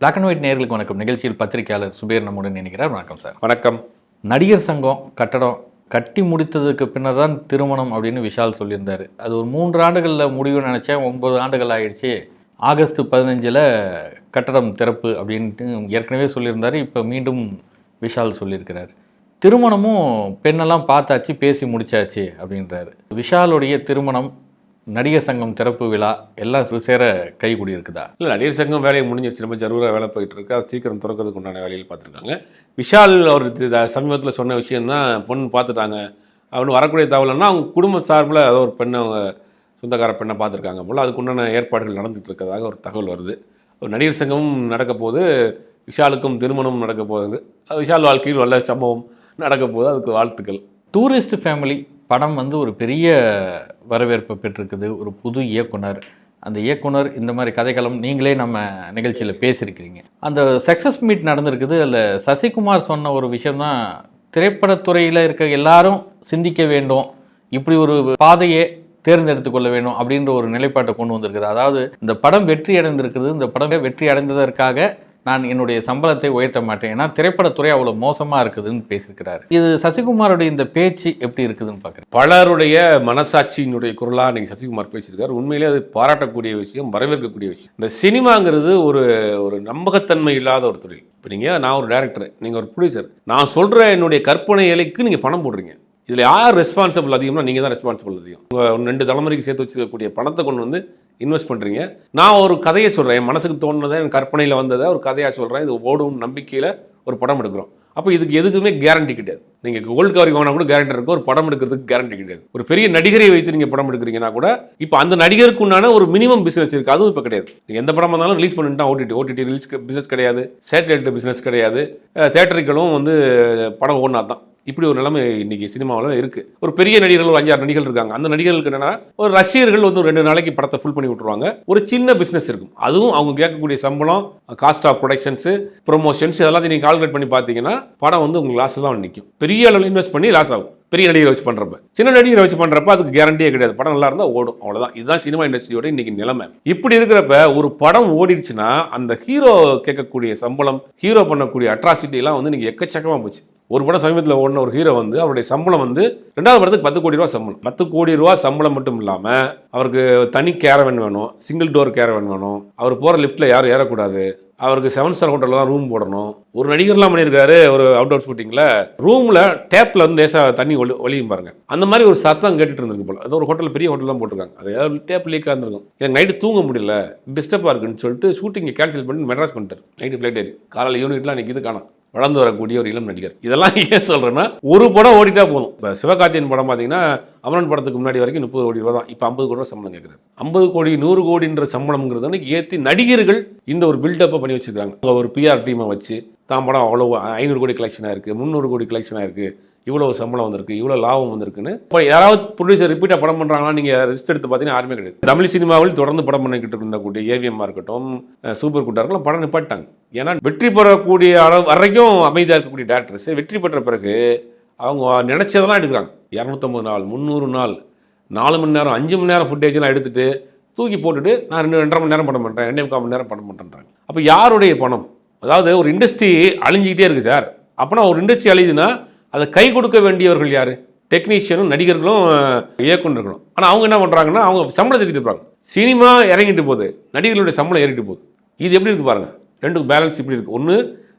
Black and white நேயர்களுக்கு வணக்கம். நிகழ்ச்சியில் பத்திரிகையாளர் சுபேர் நம்முடன் நினைக்கிறார். வணக்கம் சார். வணக்கம். நடிகர் சங்கம் கட்டடம் கட்டி முடித்ததுக்கு பின்னர் தான் திருமணம் அப்படின்னு விஷால் சொல்லியிருந்தார். அது ஒரு 3 ஆண்டுகளில் முடிவு நினச்சேன், 9 ஆண்டுகள் ஆகிடுச்சு. ஆகஸ்ட் 15 கட்டடம் திறப்பு அப்படின்ட்டு ஏற்கனவே சொல்லியிருந்தார். இப்போ மீண்டும் விஷால் சொல்லியிருக்கிறார். திருமணமும் பெண்ணெல்லாம் பார்த்தாச்சு, பேசி முடிச்சாச்சு அப்படின்றாரு. விஷாலுடைய திருமணம், நடிகர் சங்கம் திறப்பு விழா எல்லாம் சேர கைகூடி இருக்குதா? இல்லை, நடிகர் சங்கம் வேலையை முடிஞ்சிருச்சு, ரொம்ப ஜரூராக வேலை போயிட்டு இருக்கு. அது சீக்கிரம் திறக்கிறதுக்கு உண்டான வேலையில் பார்த்துருக்காங்க. விஷால் அவர் சமீபத்தில் சொன்ன விஷயந்தான், பொண்ணு பார்த்துட்டாங்க அப்படின்னு வரக்கூடிய தகவல்னா அவங்க குடும்ப சார்பில் ஏதோ ஒரு பெண்ணை, அவங்க சொந்தக்கார பெண்ணை பார்த்துருக்காங்க போல். அதுக்குண்டான ஏற்பாடுகள் நடந்துகிட்டு இருக்கிறதாக ஒரு தகவல் வருது. ஒரு நடிகர் சங்கமும் நடக்க போது, விஷாலுக்கும் திருமணமும் நடக்க போகுது. விஷால் வாழ்க்கையில் நல்ல சம்பவம் நடக்க போது, அதுக்கு வாழ்த்துக்கள். டூரிஸ்ட் ஃபேமிலி படம் ஒரு பெரிய வரவேற்பை பெற்றிருக்குது. ஒரு புது இயக்குனர், அந்த இயக்குனர் இந்த மாதிரி கதைக்களம் நீங்களே நம்ம நிகழ்ச்சியில் பேசியிருக்கிறீங்க. அந்த சக்ஸஸ் மீட் நடந்திருக்குது. அதில் சசிகுமார் சொன்ன ஒரு விஷயம்தான், திரைப்படத்துறையில் இருக்க எல்லாரும் சிந்திக்க வேண்டும், இப்படி ஒரு பாதையை தேர்ந்தெடுத்து கொள்ள வேண்டும் அப்படின்ற ஒரு நிலைப்பாட்டை கொண்டு வந்திருக்குது. அதாவது இந்த படம் வெற்றி அடைந்திருக்குது, இந்த படம் வெற்றி அடைந்ததற்காக நான் என்னுடைய சம்பளத்தை உயர்த்த மாட்டேன், ஏன்னா திரைப்படத்துறை அவ்வளோ மோசமாக இருக்குதுன்னு பேசியிருக்கிறாரு. இது சசிகுமாரோடைய இந்த பேச்சு எப்படி இருக்குதுன்னு பார்க்குறேன். பலருடைய மனசாட்சியினுடைய குரலாக நீங்கள் சசிகுமார் பேசியிருக்காரு. உண்மையிலே அது பாராட்டக்கூடிய விஷயம், வரவேற்கக்கூடிய விஷயம். இந்த சினிமாங்கிறது ஒரு நம்பகத்தன்மை இல்லாத ஒரு தொழில். இப்போ நான் ஒரு டைரக்டர், நீங்கள் ஒரு ப்ரொடியூசர், நான் சொல்கிற என்னுடைய கற்பனை இலைக்கு நீங்கள் பணம் போடுறீங்க. இதில் யார் ரெஸ்பான்சிபிள் அதிகம்னா நீங்கள் தான் ரெஸ்பான்சிபிள் அதிகம். உங்கள் 2 தலைமுறைக்கு சேர்த்து வச்சுக்கக்கூடிய பணத்தை கொண்டு வந்து இன்வெஸ்ட் பண்ணுறீங்க. நான் ஒரு கதையை சொல்கிறேன், என் மனசுக்கு தோணுனதை, என் கற்பனையில் வந்ததை ஒரு கதையாக சொல்கிறேன். இது ஓடும் நம்பிக்கையில் ஒரு படம் எடுக்கிறோம். அப்போ இதுக்கு எதுக்குமே கேரண்டி கிடையாது. நீங்கள் கோல்டு கவரிங் வாங்கினா கூட கேரண்டி இருக்கும், ஒரு படம் எடுக்கிறதுக்கு கேரண்டி கிடையாது. ஒரு பெரிய நடிகரை வைத்து நீங்கள் படம் எடுக்கிறீங்கன்னா கூட இப்போ அந்த நடிகருக்கு உண்டான ஒரு மினிமம் பிஸ்னஸ் இருக்குது, அதுவும் இப்போ கிடையாது. நீங்கள் எந்த படம் வந்தாலும் ரிலீஸ் பண்ணிட்டா ஓடிடி ரிலீஸ் பிஸ்னஸ் கிடையாது, சேட்டலைட் பிஸ்னஸ் கிடையாது, தேட்டருக்களும் படம் ஓடினா தான். இப்படி ஒரு நிலைமை இன்னைக்கு சினிமாவில் இருக்குது. ஒரு பெரிய நடிகர்கள், ஒரு 5-6 நடிகர்கள் இருக்காங்க. அந்த நடிகர்களுக்கு என்னன்னா, ஒரு ரசிகர்கள் 2 நாளைக்கு படத்தை ஃபுல் பண்ணி விட்டுருவாங்க. ஒரு சின்ன பிஸ்னஸ் இருக்கும், அதுவும் அவங்க கேட்கக்கூடிய சம்பளம், காஸ்ட் ஆஃப் ப்ரொடக்ஷன்ஸு, ப்ரொமோஷன்ஸ் இதெல்லாம் நீங்கள் கால்குலேட் பண்ணி பார்த்தீங்கன்னா படம் உங்களுக்கு லாஸ் தான் நிற்கும். பெரிய அளவில் இன்வெஸ்ட் பண்ணி லாஸ் ஆகும் பெரிய நடிகரை வச்சு பண்ணுறப்ப. சின்ன நடிகரை வச்சு பண்ணுறப்ப அதுக்கு கேரண்டியே கிடையாது. படம் நல்லா இருந்தால் ஓடும், அவ்வளோதான். இதுதான் சினிமா இண்டஸ்ட்ரியோட இன்னைக்கு நிலைமை. இப்படி இருக்கிறப்ப ஒரு படம் ஓடிடுச்சுன்னா அந்த ஹீரோ கேட்கக்கூடிய சம்பளம், ஹீரோ பண்ணக்கூடிய அட்ராசிட்டி எல்லாம் நீங்கள் எக்கச்சக்கமாக போச்சு. ஒரு படம் சமீபத்தில் ஓடின ஒரு ஹீரோ அவருடைய சம்பளம் 2வது படத்துக்கு 10 கோடி ரூபா சம்பளம். 10 கோடி ரூபா சம்பளம் மட்டும் இல்லாமல் அவருக்கு தனி கேரவன் வேணும், சிங்கிள் டோர் கேரவன் வேணும், அவர் போகிற லிஃப்ட்டில் யாரும் ஏறக்கூடாது, அவருக்கு 7 ஸ்டார் ஹோட்டலில் தான் ரூம் போடணும். ஒரு நடிகர்லாம் பண்ணியிருக்காரு, ஒரு அவுட்டோர் ஷூட்டிங்கில் ரூமில் டேப்பில் லேசாக தண்ணி ஒளியும் பாருங்க. அந்த மாதிரி ஒரு சத்தம் கேட்டுட்டு இருந்திருக்கு போல. அது ஒரு ஹோட்டல், பெரிய ஹோட்டல் தான் போட்டிருக்காங்க. அது ஏதாவது டேப் லீக்காக இருந்திருக்கும். எனக்கு நைட்டு தூங்க முடியல, டிஸ்டர்பாக இருக்குன்னு சொல்லிட்டு ஷூட்டிங்கை கேன்சல் பண்ணி மெட்ராஸ் பண்ணிட்டார். நைட்டு ஃப்ளைட் ஏறி காலையில் யூனிட்லாம் எனக்கு இது காணும். வளர்ந்து வரக்கூடிய ஒரு இளம் நடிகர். இதெல்லாம் ஏன் சொல்கிறேன்னா, ஒரு படம் ஓடிட்டா போதும். இப்போ சிவகார்த்தியின் படம் பார்த்தீங்கன்னா, அமரன் படத்துக்கு முன்னாடி வரைக்கும் 30 கோடி ரூபா தான். இப்போ 50 கோடி ரூபா சம்பளம் கேட்குறாரு. 50 கோடி 100 கோடின்ற சம்பளம்ங்கிறது ஏற்றி நடிகர்கள் இந்த ஒரு பில்டப்பை பண்ணி வச்சுருக்காங்க. ஒரு பிஆர் டீமை வச்சு தான் படம் அவ்வளோ 500 கோடி கலெக்ஷனாக இருக்குது, 300 கோடி கலெக்ஷனாக இருக்குது, இவ்வளோ சம்பளம் வந்திருக்கு, இவ்வளோ லாபம் வந்திருக்குன்னு. இப்போ யாராவது ப்ரொடியூசர் ரிப்பீட்டாக படம் பண்ணுறாங்கன்னா நீங்கள் லிஸ்ட் எடுத்து பார்த்தீங்கன்னா யாருமே கிடையாது. தமிழ் சினிமாவில் தொடர்ந்து படம் பண்ணிக்கிட்டு இருந்தக்கூடிய ஏவிஎம்மாக இருக்கட்டும், சூப்பர் கூட்டாக இருக்கலாம், படம் நிப்பாட்டாங்க. ஏன்னா வெற்றி பெறக்கூடிய அளவு வரைக்கும் அமைதியாக இருக்கக்கூடிய டேரக்டர்ஸ் வெற்றி பெற்ற பிறகு அவங்க நினைச்சதெல்லாம் எடுக்கிறாங்க. 250 நாள், 300 நாள், 4 மணி நேரம், 5 மணி நேரம் ஃபுட்டேஜ்லாம் எடுத்துகிட்டு தூக்கி போட்டுட்டு நான் 2.5 மணி நேரம் படம் பண்ணுறேன், 2.25 மணி நேரம் படம் பண்ணுறாங்க. அப்போ யாருடைய பணம்? அதாவது ஒரு இண்டஸ்ட்ரி அழிஞ்சிக்கிட்டே இருக்குது சார். அப்போனா ஒரு இண்டஸ்ட்ரி அழியுதுன்னா அதை கை கொடுக்க வேண்டியவர்கள் யார்? டெக்னீஷியனும் நடிகர்களும் இயக்குநர்களும். ஆனால் அவங்க என்ன பண்ணுறாங்கன்னா, அவங்க சம்பளத்தை ஏற்றிட்டு இருப்பாங்க. சினிமா இறங்கிட்டு போகுது, நடிகர்களுடைய சம்பளம் ஏறிட்டு போகுது. இது எப்படி இருக்குது பாருங்கள், 2 பேலன்ஸ் இப்படி இருக்குது. ஒன்று,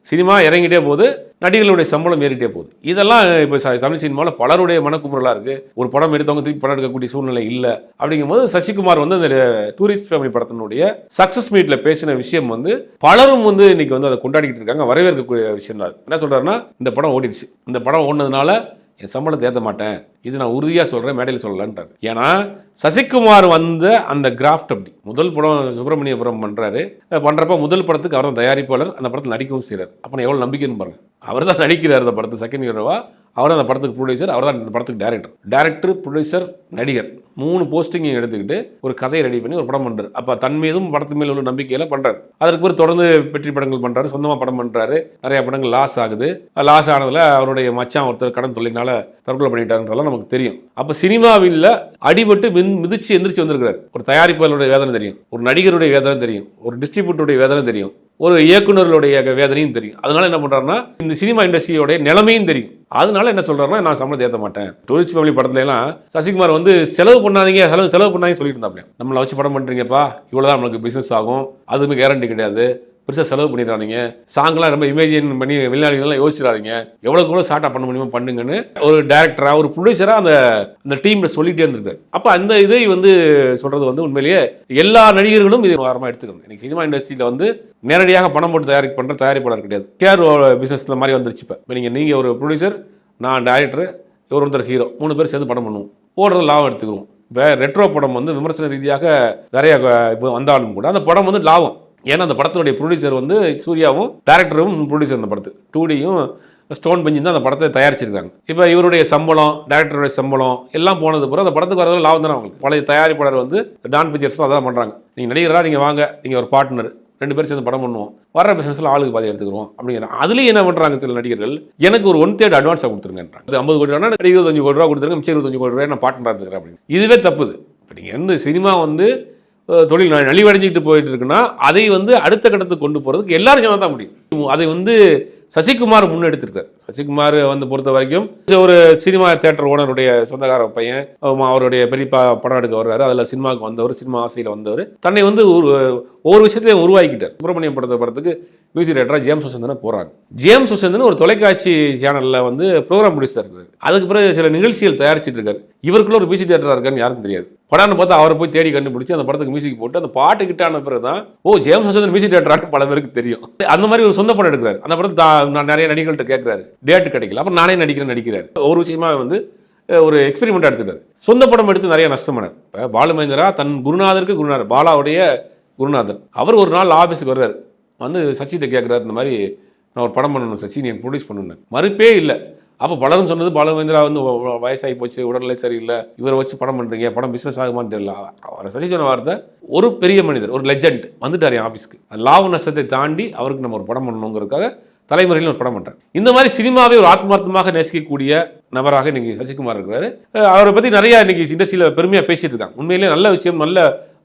சினிமா இறங்கிட்டே போகுது, நடிகர்களுடைய சம்பளம் ஏறிட்டே போகுது. இதெல்லாம் இப்போ தமிழ் சினிமாவில் பலருடைய மனக்குமுறலாக இருக்குது. ஒரு படம் எடுத்தவங்க திருப்பி படம் எடுக்கக்கூடிய சூழ்நிலை இல்லை. அப்படிங்கும்போது சசிகுமார் அந்த டூரிஸ்ட் ஃபேமிலி படத்தினுடைய சக்ஸஸ் மீட்டில் பேசின விஷயம் பலரும் இன்னைக்கு அதை கொண்டாடிக்கிட்டு இருக்காங்க. வரவேற்கக்கூடிய விஷயம் தான். என்ன சொல்கிறாருன்னா, இந்த படம் ஓடிடுச்சு, இந்த படம் ஓடினதுனால என் சம்பளத்தை ஏற்ற மாட்டேன், இது நான் உறுதியாக சொல்கிறேன், மேடையில் சொல்லலான்றார். ஏன்னா சசிகுமார் அந்த கிராஃப்ட் அப்படி. முதல் படம் சுப்பிரமணியபுரம் பண்ணுறப்ப முதல் படத்துக்கு அவர் தான் தயாரிப்பாளர், அந்த படத்தில் நடிக்கவும் செய்கிறார். அப்போ எவ்வளோ நம்பிக்கைன்னு பாருங்கள். அவர் தான் நடிக்கிறார் அந்த படத்துக்கு, செகண்ட் ஹீரோவா அவர் தான் அந்த படத்துக்கு ப்ரொடியூசர், அவர் தான் இந்த படத்துக்கு டைரக்டர், ப்ரொடியூசர், நடிகர் 3 போஸ்டிங் எடுத்துக்கிட்டு ஒரு கதையை ரெடி பண்ணி ஒரு படம் பண்ணுறாரு. அப்போ தன் மீதும் படத்து மேல உள்ள நம்பிக்கையில் பண்ணுறாரு. அதற்கு பிறகு தொடர்ந்து வெற்றி படங்கள் பண்ணுறாரு, சொந்தமாக படம் பண்ணுறாரு. நிறைய படங்கள் லாஸ் ஆகுது. லாஸ் ஆனதில் அவருடைய மச்சான் ஒருத்தர் கடன் தொல்லைனால தற்கொலை பண்ணிட்டாருன்றதெல்லாம் நமக்கு தெரியும். அப்போ சினிமாவில் அடிபட்டு மிதிச்சு எந்திரிச்சு வந்திருக்கிறார். ஒரு தயாரிப்பாளருடைய வேதனை தெரியும், ஒரு நடிகருடைய வேதனை தெரியும், ஒரு டிஸ்ட்ரிபியூட்டருடைய வேதனை தெரியும், ஒரு இயக்குநர்களுடைய வேதனையும் தெரியும். அதனால என்ன பண்றாருன்னா இந்த சினிமா இண்டஸ்ட்ரியோடைய நிலைமையும் தெரியும். அதனால என்ன சொல்றாருன்னா நான் சம்பளத்தை ஏற்ற மாட்டேன். டூரிஸ்ட் ஃபேமிலி படத்துல எல்லாம் சசிகுமார் வந்து செலவு பண்ணாதீங்க சொல்லிட்டு இருந்தாப்லையா. நம்மளை வச்சு படம் பண்றீங்கப்பா, இவ்வளவுதான் நம்மளுக்கு பிசினஸ் ஆகும், அதுவுமே கேரண்டி கிடையாது, பெருசாக செலவு பண்ணிடுறாதீங்க, சாங்லாம் ரொம்ப இமேஜின் பண்ணி வெளிநாடுகள்லாம் யோசிச்சிடாதீங்க, எவ்வளோக்கு ஷார்ட்டாக பண்ண முடியுமோ பண்ணுங்கன்னு ஒரு டேரக்டராக ஒரு ப்ரொடியூசராக அந்த டீம்ல சொல்லிட்டே இருந்திருக்காரு. அப்போ அந்த இதை வந்து சொல்றது வந்து உண்மையிலேயே எல்லா நடிகர்களும் இது வாரமாக எடுத்துக்கணும். இன்னைக்கு சினிமா இண்டஸ்ட்ரியில் வந்து நேரடியாக பணம் போட்டு தயாரிப்பாளர் கிடையாது. கேர் பிசினஸ்ல மாதிரி வந்துருச்சு. இப்போ நீங்கள் ஒரு ப்ரொடியூசர், நான் டைரக்டர், ஒருத்தர் ஹீரோ, 3 பேர் சேர்ந்து படம் பண்ணுவோம், ஓடுறது லாபம் எடுத்துக்கிறோம். இப்போ ரெட்ரோ படம் வந்து விமர்சன ரீதியாக நிறைய இப்போ வந்தாலும் கூட அந்த படம் வந்து லாபம். ஏன்னா அந்த படத்தினுடைய ப்ரொடியூசர் வந்து சூர்யாவும் டைரக்டரும் ப்ரொடியூசர் அந்த படத்துக்கு 2Dயும் ஸ்டோன் பெஞ்சும் தான் அந்த படத்தை தயாரிச்சிருக்காங்க. இப்போ இவருடைய சம்பளம், டைரக்டருடைய சம்பளம் எல்லாம் போனது பிறகு அந்த படத்துக்கு வரது லாபம் தானே அவங்களுக்கு. பழைய தயாரிப்பாளர் வந்து டான் பிக்சர்ஸ் அதான் பண்ணுறாங்க. நீங்கள் நடிகராக நீங்கள் வாங்க, நீங்கள் ஒரு பார்ட்னர், 2 பேர் சேர்ந்து படம் பண்ணுவோம், வர்ற பிசினஸ்ல ஆளுக்கு பாதி எடுத்துக்கிறோம் அப்படிங்கிற. அதுலேயும் என்ன பண்ணுறாங்க சில நடிகர்கள், எனக்கு ஒரு 1/3 அட்வான்ஸாக கொடுத்துருங்கன்றாங்க. 50 கோடி ரூபா 25 கோடி ரூபா கொடுத்துருங்க, மிச்சம் 25 கோடி ரூபாய் நான் பார்ட்னராக இருந்துக்கிறேன் அப்படின்னு. இதுவே தப்புது. இப்போ நீங்கள் எந்த சினிமா வந்து தொழில் நலிவடைஞ்சிட்டு போயிட்டு இருக்குன்னா அதை வந்து அடுத்த கட்டத்துக்கு கொண்டு போகிறதுக்கு எல்லாரும் சேர்ந்தா தான் முடியும். அதை வந்து சசிகுமார் முன்னெடுத்திருக்காரு. சசிகுமார் வந்து பொறுத்த வரைக்கும் ஒரு சினிமா தியேட்டர் ஓனருடைய சொந்தக்கார பையன், அவருடைய பெரியப்பா படம் எடுக்க வர்றாரு, அதில் சினிமாவுக்கு வந்தவர், சினிமா ஆசையில் வந்தவர், தன்னை வந்து ஒவ்வொரு விஷயத்தையும் உருவாக்கிட்டார். சுப்பிரமணியம் படத்துக்கு மியூசிக் டைரக்டராக ஜேம்ஸ் வசந்தனை போகிறாங்க. ஜேம்ஸ் வசந்தன் ஒரு தொலைக்காட்சி சேனலில் வந்து ப்ரோக்ராம் ப்ரொடியூசர் இருக்காரு. அதுக்கு பிறகு சில நிகழ்ச்சிகள் தயாரிச்சுட்டு இருக்காரு. இவருக்குள்ள ஒரு மியூசிக் டைரக்டராக இருக்கான்னு யாருக்கும் தெரியாது. படான்னு பார்த்தா அவரை போய் தேடி கண்டுபிடிச்சி அந்த படத்துக்கு மியூசிக் போட்டு அந்த பாட்டு கிட்டான பிறகு தான் ஜேம்ஸ் வசந்தன் மியூசிக் டைரக்டராக பல பேருக்கு தெரியும். அந்த மாதிரி ஒரு சொந்த படம் எடுக்கிறார். அந்த படத்தை நான் நிறைய நடிகர்கள்ட்ட கேட்கிறாரு, டேட் கிடைக்கல, அப்புறம் நானே நடிக்கிறாரு. ஒரு விஷயமா வந்து ஒரு எக்ஸ்பெரிமெண்ட் எடுத்துட்டாரு. சொந்த படம் எடுத்து நிறைய நஷ்டமானார். இப்போ பாலுமகேந்திரா தன் குருநாதர் பாலாவுடைய குருநாதர், அவர் ஒரு நாள் ஆஃபீஸுக்கு வர்றாரு, வந்து சச்சிகிட்ட கேட்குறாரு, இந்த மாதிரி நான் ஒரு படம் பண்ணணும் சச்சி, நீ ப்ரொடியூஸ் பண்ணணும். மறுப்பே இல்லை. அப்போ பலரும் சொன்னது பாலுமகேந்திரா வந்து வயசாகி போச்சு, உடல்நிலை சரியில்லை, இவரை வச்சு படம் பண்ணுறீங்க, படம் பிஸ்னஸ் ஆகுமான்னு தெரியல. அவரை சசி சொன்ன வார்த்தை, ஒரு பெரிய மனிதர், ஒரு லெஜண்ட் வந்துட்டார் என் ஆஃபீஸ்க்கு, லாப நஷ்டத்தை தாண்டி அவருக்கு நம்ம ஒரு படம் பண்ணணுங்கிறதுக்காக தலைமுறையில் ஒரு படம் பண்ணுறாரு. இந்த மாதிரி சினிமாவை ஒரு ஆத்மார்த்தமாக நேசிக்கக்கூடிய நபராக இன்னைக்கு சசிகுமார் இருக்கிறாரு. அவரை பற்றி நிறைய இன்னைக்கு இண்டஸ்ட்ரியில் பெருமையாக பேசிட்டு இருக்காங்க. உண்மையிலேயே நல்ல விஷயம், நல்ல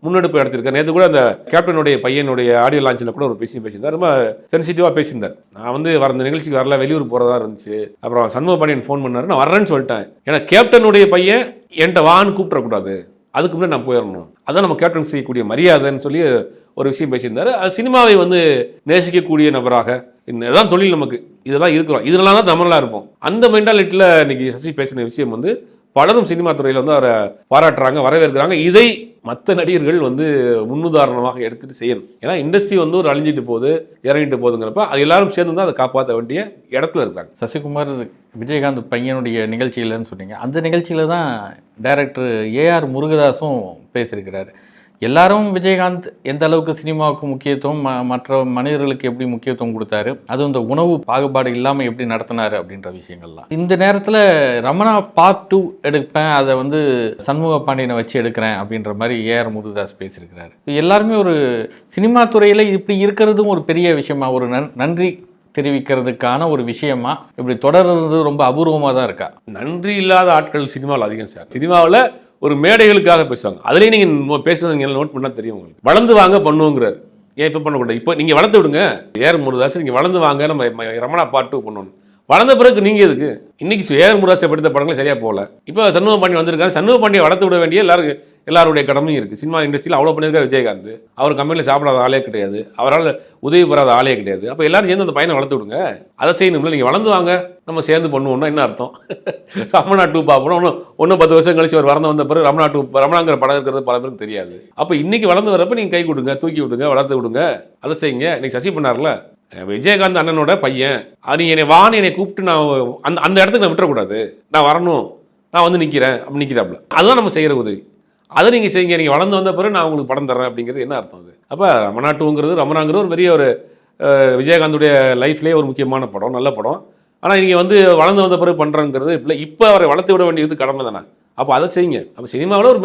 முன்னெடுப்பு எடுத்திருக்காரு. நேற்று கூட அந்த கேப்டனுடைய பையனுடைய ஆடியோ லான்ச்சில் கூட ஒரு பேசியிருந்தார். ரொம்ப சென்சிட்டிவாக பேசியிருந்தார். நான் வந்து வர நிகழ்ச்சிக்கு வரல, வெளியூர் போகிறதா இருந்துச்சு. அப்புறம் சண்முக பாண்டியன் ஃபோன் பண்ணாரு, நான் வர்றேன்னு சொல்லிட்டேன். ஏன்னா கேப்டனுடைய பையன் என்கிட்ட வான்னு கூப்பிடக்கூடாது, அதுக்கு முன்னாடி நான் போயிடணும், அதான் நம்ம கேப்டன் செய்யக்கூடிய மரியாதைன்னு சொல்லி ஒரு விஷயம் பேசியிருந்தாரு. அது சினிமாவை வந்து நேசிக்கக்கூடிய நபராக, இதுதான் தொழில், நமக்கு இதெல்லாம் இருக்கிறோம், இதனால தான் தமிழாக இருப்போம், அந்த மென்டாலிட்டியில் இன்னைக்கு சசி பேசின விஷயம் வந்து பலரும் சினிமா துறையில் வந்து அவரை பாராட்டுறாங்க, வரவேற்கிறாங்க. இதை மற்ற நடிகர்கள் வந்து முன்னுதாரணமாக எடுத்துட்டு செய்யணும். ஏன்னா இண்டஸ்ட்ரி வந்து ஒரு அழிஞ்சிட்டு போகுது, இறங்கிட்டு போகுதுங்கிறப்ப அது எல்லாரும் சேர்ந்து தான் அதை காப்பாற்ற வேண்டிய இடத்துல இருக்காங்க. சசிகுமார் விஜயகாந்த் பையனுடைய நிகழ்ச்சியிலன்னு சொன்னீங்க, அந்த நிகழ்ச்சியில தான் டைரக்டர் ஏஆர் முருகதாஸும் பேசியிருக்கிறாரு. எல்லாரும் விஜயகாந்த் எந்த அளவுக்கு சினிமாவுக்கு முக்கியத்துவம், மற்ற மனிதர்களுக்கு எப்படி முக்கியத்துவம் கொடுத்தாரு, அதுவும் இந்த உணவு பாகுபாடு இல்லாமல் எப்படி நடத்தினாரு அப்படின்ற விஷயங்கள்லாம். இந்த நேரத்தில் ரமணா பார்ட் 2 எடுப்பேன், அதை வந்து சண்முக பாண்டியனை வச்சு எடுக்கிறேன் அப்படின்ற மாதிரி ஏஆர் முருகதாஸ் பேசியிருக்கிறாரு. எல்லாருமே ஒரு சினிமா துறையில் இப்படி இருக்கிறதும் ஒரு பெரிய விஷயமா, ஒரு நன்றி தெரிவிக்கிறதுக்கான ஒரு விஷயமா இப்படி தொடர்றது ரொம்ப அபூர்வமாக தான் இருக்கா? நன்றி இல்லாத ஆட்கள் சினிமாவில் அதிகம் சார். சினிமாவில் ஒரு மேடைகளுக்காக பேசுவாங்க. அதுலேயும் நீங்கள் பேசுறது நோட் பண்ணால் தெரியும் உங்களுக்கு. வளர்ந்து வாங்க பண்ணுவோங்கிறார். ஏன் இப்போ பண்ணக்கூடாது? இப்போ நீங்கள் வளர்த்து விடுங்க. ஏஆர் முருகதாஸ் நீங்கள் வளர்ந்து வாங்க, நம்ம ரமணா பார்ட் 2 பண்ணணும். வளர்ந்த பிறகு நீங்கள் எதுக்கு? இன்னைக்கு ஏஆர் முருகதாஸை படித்த படங்களே சரியாக போகல. இப்போ சண்முக பாண்டியன் வந்திருக்காரு. சண்முக பாண்டியை வளர்த்து விட வேண்டிய எல்லாருடைய கடமையும் இருக்குது. சினிமா இண்டஸ்ட்ரியில் அவ்வளோ பண்ணியிருக்காரு விஜயகாந்த். அவர் கம்பெனியில் சாப்பிடாத ஆளே கிடையாது, அவரால் உதவி பெறாத ஆளே கிடையாது. அப்போ எல்லாரும் சேர்ந்து அந்த பையனை வளர்த்து விடுங்க. அதை செய்யணும்ல. நீங்கள் வளர்ந்து வாங்க, நம்ம சேர்ந்து பண்ணுவோம்னா என்ன அர்த்தம்? ரமணா 2 பார்ப்போம், ஒன்றும் 10 வருஷம் கழிச்சு ஒரு வந்த பிறகு ரமணாங்கிற படம் இருக்கிறது பல பேருக்கு தெரியாது. அப்போ இன்னைக்கு வளர்ந்து வரப்போ நீங்கள் கை கொடுங்க, தூக்கி விடுங்க, வளர்த்து விடுங்க, அதை செய்யுங்க. இன்னைக்கு சசி பண்ணார்ல, விஜயகாந்த் அண்ணனோட பையன், அது என்னை வான்னு என்னை கூப்பிட்டு நான் அந்த இடத்துக்கு நான் விட்டுறக்கூடாது, நான் வரணும், நான் வந்து நிற்கிறேன் அப்படி நிற்கிறாப்புல. அதுதான் நம்ம செய்கிற உதவி. அதை நீங்கள் செய்யுங்க. நீங்கள் வளர்ந்து வந்த பிறகு நான் உங்களுக்கு படம் தர்றேன் அப்படிங்கிறது என்ன அர்த்தம்? அது அப்போ ரமணாங்கிறது ஒரு பெரிய ஒரு விஜயகாந்துடைய லைஃப்லேயே ஒரு முக்கியமான படம், நல்ல படம். ஆனால் நீங்கள் வந்து வளர்ந்து வந்த பிறகு பண்ணுறங்கிறது இப்போ அவரை வளர்த்து விட வேண்டியது கடமை தானே. அப்போ அதை செய்யுங்க. அப்போ சினிமாவில் ஒரு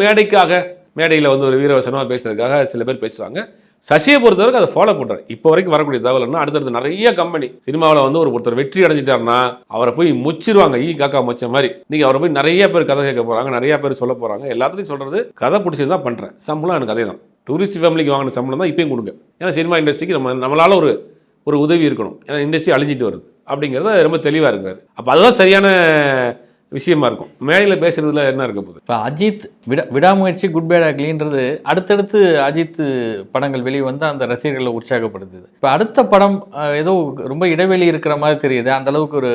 மேடையில் வந்து ஒரு வீரவசனமாக பேசுறதுக்காக சில பேர் பேசுவாங்க. சசியை பொறுத்தவரைக்கும் அதை ஃபாலோ பண்ணுறாரு. இப்போ வரைக்கும் வரக்கூடிய தகவல்னா அடுத்தடுத்து நிறைய கம்பெனி சினிமாவில் வந்து ஒருத்தர் வெற்றி அடைஞ்சிட்டாருன்னா அவரை போய் முச்சிருவாங்க, காக்கா மொச்ச மாதிரி. நீங்கள் அவரை போய் நிறைய பேர் கதை கேட்க போகிறாங்க, நிறைய பேர் சொல்ல போகிறாங்க. எல்லாத்துலையும் சொல்கிறது கதை பிடிச்சது தான் பண்ணுறேன், சம்பளம் எனக்கு அதே தான். டூரிஸ்ட் ஃபேமிலிக்கு வாங்கின சம்பளம் தான் இப்பயும் கொடுங்க. ஏன்னா சினிமா இண்டஸ்ட்ரிக்கு நம்மளால் ஒரு உதவி இருக்கணும். ஏன்னா இண்டஸ்ட்ரி அழிஞ்சிட்டு வருது அப்படிங்கிறத ரொம்ப தெளிவாக இருக்கிறாரு. அப்போ அதுதான் சரியான விஷயமா இருக்கும். மேடையில் பேசுறதுல என்ன இருக்க போகுது? இப்போ அஜித் விடாமுயற்சி குட் பேட் அக்லின்றது அடுத்தடுத்து அஜித் படங்கள் வெளியே வந்து அந்த ரசிகர்களை உற்சாகப்படுத்துது. இப்போ அடுத்த படம் ஏதோ ரொம்ப இடைவெளி இருக்கிற மாதிரி தெரியுது. அந்த அளவுக்கு ஒரு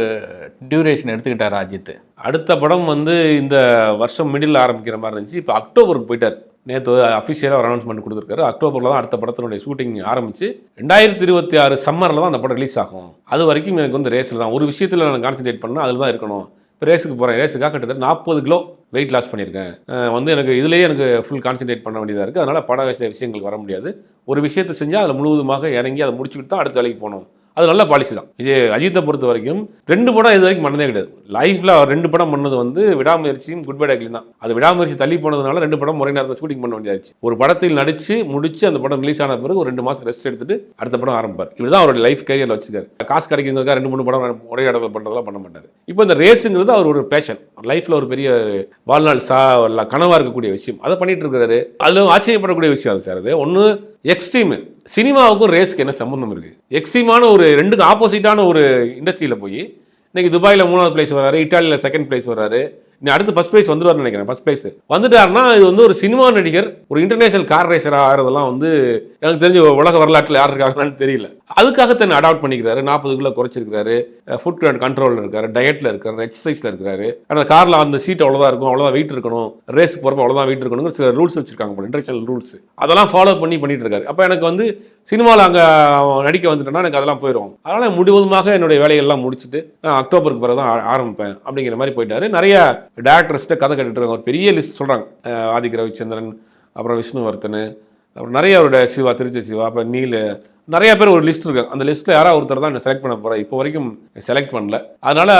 டியூரேஷன் எடுத்துக்கிட்டார் அஜித். அடுத்த படம் வந்து இந்த வருஷம் மிடில் ஆரம்பிக்கிற மாதிரி இருந்துச்சு. இப்போ அக்டோபருக்கு போயிட்டார். நேற்று அஃபிஷியலாக ஒரு அனௌன்ஸ்மெண்ட் கொடுத்துருக்காரு. அக்டோபரில் தான் அடுத்த படத்தினுடைய ஷூட்டிங் ஆரம்பிச்சு 2026 சம்மரில் தான் அந்த படம் ரிலீஸ் ஆகும். அது வரைக்கும் எனக்கு வந்து ரேஸில் தான் ஒரு விஷயத்தில் நான் கான்சன்ட்ரேட் பண்ணால் அதில் தான் இருக்கணும். இப்போ ரேஸுக்கு போகிறேன். ரேஸுக்காக கிட்டத்தட்ட 40 கிலோ வெயிட் லாஸ் பண்ணியிருக்கேன். வந்து எனக்கு இதுலேயே எனக்கு ஃபுல் கான்சன்ட்ரேட் பண்ண வேண்டியதாக இருக்குது. அதனால் பட விஷயங்கள் வர முடியாது. ஒரு விஷயத்தை செஞ்சால் அதில் முழுவதுமாக இறங்கி அதை முடிச்சுக்கிட்டு தான் அடுத்த வேலைக்கு போகணும். அது நல்ல பாலிசி தான். அஜித்தை பொறுத்த வரைக்கும் 2 படம் இது வரைக்கும் பண்ணதே கிடையாது. லைஃப்பில் அவர் 2 படம் பண்ணது வந்து விடாமுயற்சியும் குட் பேட் அக்லியும் தான். அது விடாமுயற்சி தள்ளி போனதுனால 2 படம் ஒரே நேரத்தில் ஷூட்டிங் பண்ண வேண்டியதாச்சு. ஒரு படத்தில் நடிச்சு முடிச்சு அந்த படம் ரிலீஸ் ஆன பிறகு ஒரு 2 மாதம் ரெஸ்ட் எடுத்துட்டு அடுத்த படம் ஆரம்பிப்பார். இப்படிதான் அவருடைய லைஃப் கேரியரில் வச்சுக்காரு. காசு கிடைக்கிறதுக்காக 2-3 படம் ஒரே இடத்துல பண்ணுறதெல்லாம் பண்ண மாட்டார். இப்போ இந்த ரேஸுங்கிறது அவர் ஒரு பேஷன், லைஃப்பில் ஒரு பெரிய வாழ்நாள் கனவாக இருக்கக்கூடிய விஷயம். அதை பண்ணிட்டு இருக்கிறாரு. அதில் ஆச்சரியப்படக்கூடிய விஷயம் அது சார். அது ஒன்று எக்ஸ்ட்ரீமு. சினிமாவுக்கும் ரேஸுக்கு என்ன சம்பந்தம் இருக்குது? எக்ஸ்ட்ரீமான ஒரு 2க்கு ஆப்போசிட்டான ஒரு இண்டஸ்ட்ரியில் போய் இன்னைக்கு துபாயில் 3வது பிளேஸ் வர்றாரு, இட்டாலியில் 2nd பிளேஸ் வர்றாரு, நீ அடுத்து ஃபர்ஸ்ட் பிளேஸ் வந்துடுவார்னு நினைக்கிறேன். ஃபர்ஸ்ட் பிளேஸ் வந்துட்டாருன்னா இது வந்து ஒரு சினிமா நடிகர் ஒரு இன்டர்நேஷனல் கார் ரேசர் ஆகிறதெல்லாம் வந்து எனக்கு தெரிஞ்ச உலக வரலாற்றில் யார் இருக்காங்கன்னு தெரியல. அதுக்காக தன்னை அடாப்ட் பண்ணிக்கிறாரு. 40 கிலோ குறைச்சிருக்காரு. ஃபுட் கண்ட்ரோலில் இருக்காரு, டயட்டில் இருக்காரு, எக்ஸசைஸில் இருக்காரு. அந்த காரில் அந்த சீட் அவ்வளோதான் இருக்கும், அவ்வளோதான் வெயிட் இருக்கணும், ரேஸுக்கு போகிறப்ப அவ்வளோதான் வெயிட் இருக்கணும், சில ரூல்ஸ் வச்சிருக்காங்க, இன்டர்நேஷனல் ரூல்ஸ். அதெல்லாம் ஃபாலோ பண்ணிட்டு இருக்காரு. அப்போ எனக்கு வந்து சினிமாவில் அங்கே நடிக்க வந்துட்டேன்னா எனக்கு அதெல்லாம் போயிடும். அதனால் முழுவதுமாக என்னுடைய வேலைகள்லாம் முடிச்சுட்டு நான் அக்டோபருக்கு பிறகு தான் ஆரம்பிப்பேன் அப்படிங்கிற மாதிரி போயிட்டாரு. நிறைய டேரக்டர்ஸ்ட்டை கதை கட்டிட்டு இருக்காங்க. ஒரு பெரிய லிஸ்ட் சொல்கிறாங்க. ஆதிக் ரவிச்சந்திரன், அப்புறம் விஷ்ணுவர்தன், அப்புறம் நிறைய அவருடைய சிவா, திருச்சி சிவா, அப்புறம் நீல், நிறைய பேர் ஒரு லிஸ்ட் இருக்காங்க. அந்த லிஸ்ட்டில் யாராவது ஒருத்தர் தான் செலக்ட் பண்ண போகிறேன். இப்போ வரைக்கும் செலக்ட் பண்ணல. அதனால்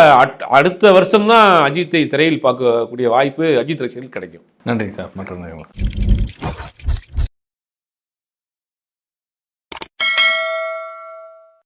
அடுத்த வருஷம் தான் அஜித்தை திரையில் பார்க்கக்கூடிய வாய்ப்பு அஜித் ரசிகர்களுக்கு கிடைக்கும். நன்றி சார். மற்ற